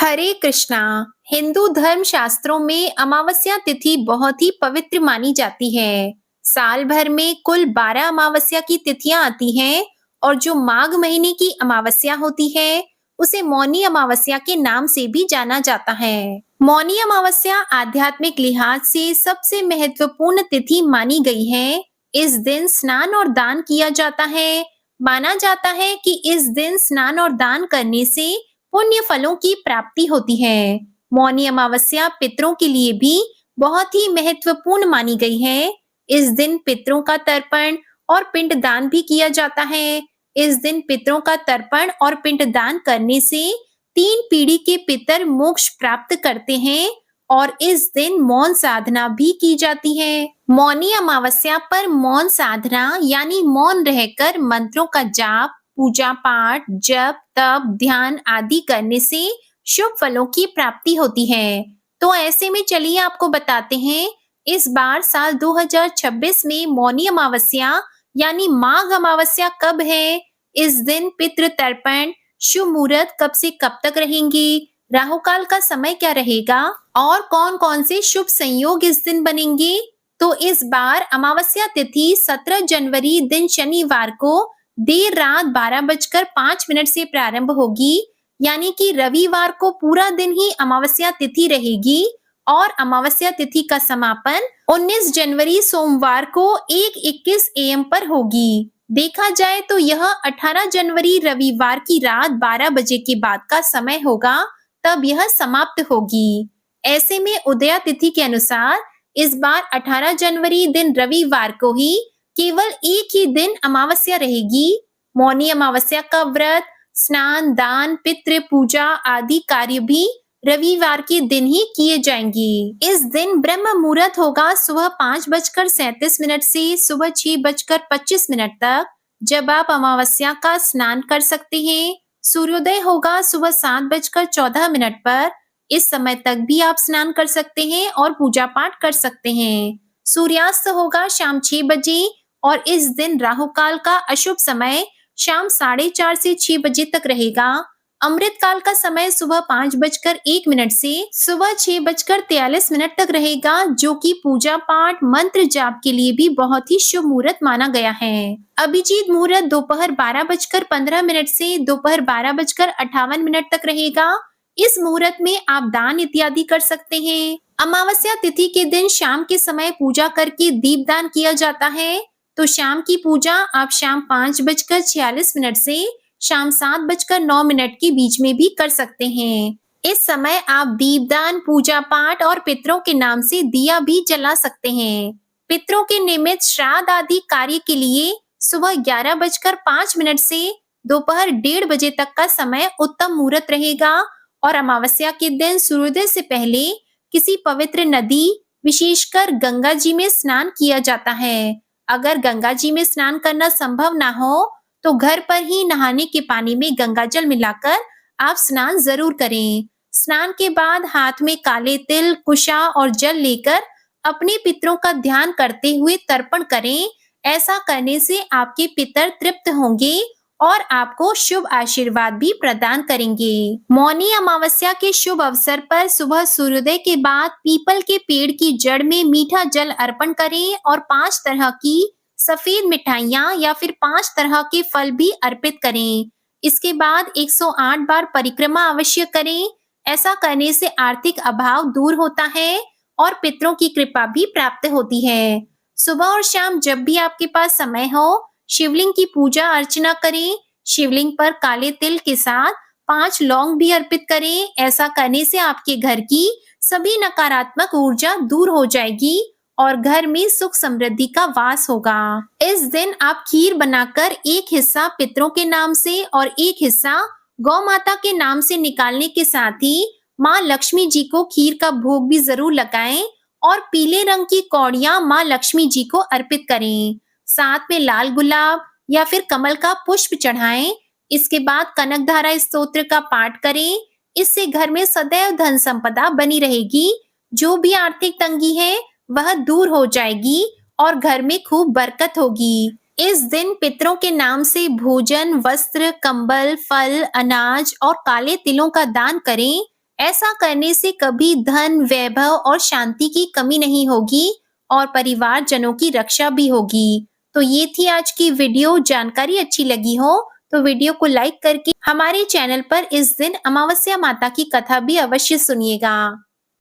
हरे कृष्णा। हिंदू धर्म शास्त्रों में अमावस्या तिथि बहुत ही पवित्र मानी जाती है। साल भर में कुल 12 अमावस्या की तिथियां आती हैं और जो माघ महीने की अमावस्या होती है उसे मौनी अमावस्या के नाम से भी जाना जाता है। मौनी अमावस्या आध्यात्मिक लिहाज से सबसे महत्वपूर्ण तिथि मानी गई है। इस दिन स्नान और दान किया जाता है। माना जाता है कि इस दिन स्नान और दान करने से पुण्य फलों की प्राप्ति होती है। मौनी अमावस्या पितरों के लिए भी बहुत ही महत्वपूर्ण मानी गई है। इस दिन पितरों का तर्पण और पिंडदान भी किया जाता है। इस दिन पितरों का तर्पण और पिंडदान करने से 3 पीढ़ी के पितर मोक्ष प्राप्त करते हैं और इस दिन मौन साधना भी की जाती है। मौनी अमावस्या पर मौन साधना यानी मौन रहकर मंत्रों का जाप, पूजा पाठ, जप, तप, ध्यान आदि करने से शुभ फलों की प्राप्ति होती है। तो ऐसे में चलिए आपको बताते हैं इस बार साल 2026 में मौनी अमावस्या यानी माघ अमावस्या कब है। इस दिन पितृ तर्पण शुभ मुहूर्त कब से कब तक रहेंगे, राहु काल का समय क्या रहेगा और कौन कौन से शुभ संयोग इस दिन बनेंगे। तो इस बार अमावस्या तिथि 17 जनवरी दिन शनिवार को देर रात 12:05 से प्रारंभ होगी, यानी कि रविवार को पूरा दिन ही अमावस्या तिथि रहेगी और अमावस्या तिथि का समापन 19 जनवरी सोमवार को 1:21 AM पर होगी। देखा जाए तो यह 18 जनवरी रविवार की रात 12 बजे के बाद का समय होगा, तब यह समाप्त होगी। ऐसे में उदया तिथि के अनुसार इस बार 18 जनवरी दिन रविवार को ही केवल एक ही दिन अमावस्या रहेगी। मौनी अमावस्या का व्रत, स्नान, दान, पितृ पूजा आदि कार्य भी रविवार के दिन ही किए जाएंगे। इस दिन ब्रह्म मुहूर्त होगा सुबह 5:37 से सुबह 6:25 तक, जब आप अमावस्या का स्नान कर सकते हैं। सूर्योदय होगा सुबह 7:14 पर। इस समय तक भी आप स्नान कर सकते हैं और पूजा पाठ कर सकते हैं। सूर्यास्त होगा शाम 6 बजे और इस दिन राहु काल का अशुभ समय शाम 4:30 से 6 बजे तक रहेगा। अमृत काल का समय सुबह 5:01 से सुबह 6:43 तक रहेगा, जो कि पूजा पाठ मंत्र जाप के लिए भी बहुत ही शुभ मुहूर्त माना गया है। अभिजीत मुहूर्त दोपहर 12:15 से दोपहर 12:58 तक रहेगा। इस मुहूर्त में आप दान इत्यादि कर सकते हैं। अमावस्या तिथि के दिन शाम के समय पूजा करके दीपदान किया जाता है। तो शाम की पूजा आप शाम 5:46 से शाम 7:09 के बीच में भी कर सकते हैं। इस समय आप दीपदान, पूजा पाठ और पितरों के नाम से दिया भी जला सकते हैं। पितरों के निमित्त श्राद्ध आदि कार्य के लिए सुबह 11:05 से दोपहर 1:30 बजे तक का समय उत्तम मुहूर्त रहेगा और अमावस्या के दिन सूर्योदय से पहले किसी पवित्र नदी, विशेषकर गंगा जी में स्नान किया जाता है। अगर गंगा जी में स्नान करना संभव ना हो तो घर पर ही नहाने के पानी में गंगा जल मिलाकर आप स्नान जरूर करें। स्नान के बाद हाथ में काले तिल, कुशा और जल लेकर अपने पितरों का ध्यान करते हुए तर्पण करें। ऐसा करने से आपके पितर तृप्त होंगे और आपको शुभ आशीर्वाद भी प्रदान करेंगे। मौनी अमावस्या के शुभ अवसर पर सुबह सूर्योदय के बाद पीपल के पेड़ की जड़ में मीठा जल अर्पण करें और 5 तरह की सफेद मिठाइयां या फिर 5 तरह के फल भी अर्पित करें। इसके बाद 108 बार परिक्रमा अवश्य करें। ऐसा करने से आर्थिक अभाव दूर होता है और पितरों की कृपा भी प्राप्त होती है। सुबह और शाम जब भी आपके पास समय हो, शिवलिंग की पूजा अर्चना करें। शिवलिंग पर काले तिल के साथ 5 लौंग भी अर्पित करें। ऐसा करने से आपके घर की सभी नकारात्मक ऊर्जा दूर हो जाएगी और घर में सुख समृद्धि का वास होगा। इस दिन आप खीर बनाकर एक हिस्सा पितरों के नाम से और एक हिस्सा गौ माता के नाम से निकालने के साथ ही माँ लक्ष्मी जी को खीर का भोग भी जरूर लगाएं और पीले रंग की कौड़ियां माँ लक्ष्मी जी को अर्पित करें। साथ में लाल गुलाब या फिर कमल का पुष्प चढ़ाएं। इसके बाद कनकधारा स्तोत्र का पाठ करें। इससे घर में सदैव धन संपदा बनी रहेगी। जो भी आर्थिक तंगी है वह दूर हो जाएगी और घर में खूब बरकत होगी। इस दिन पितरों के नाम से भोजन, वस्त्र, कंबल, फल, अनाज और काले तिलों का दान करें। ऐसा करने से कभी धन, वैभव और शांति की कमी नहीं होगी और परिवारजनों की रक्षा भी होगी। तो ये थी आज की वीडियो। जानकारी अच्छी लगी हो तो वीडियो को लाइक करके हमारे चैनल पर इस दिन अमावस्या माता की कथा भी अवश्य सुनिएगा।